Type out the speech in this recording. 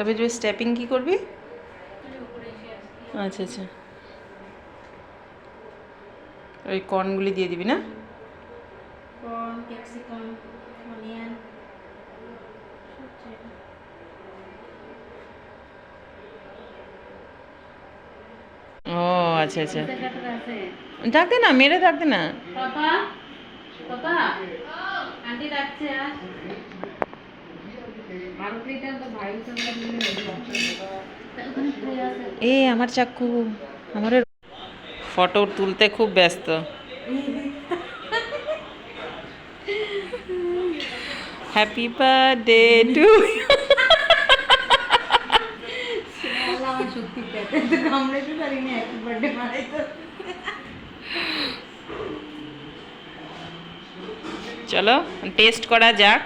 তবে যে স্টেপিং কি করবি? আচ্ছা আচ্ছা, ওই কর্নগুলি দিয়ে দিবি না? Corn, capsicum, onion. ও আচ্ছা আচ্ছা, ডাক দে না, মেরে ডাক দে না। পাপা, পাপা, আন্টি ডাকছে। এ আমার চাকু, আমার ফটো তুলতে খুব ব্যস্ত। Happy birthday to. আমার সত্যি পেতে তো কামড়াতে পারিনি, হ্যাপি বার্থডে মারাই তো। চলো টেস্ট করা যাক।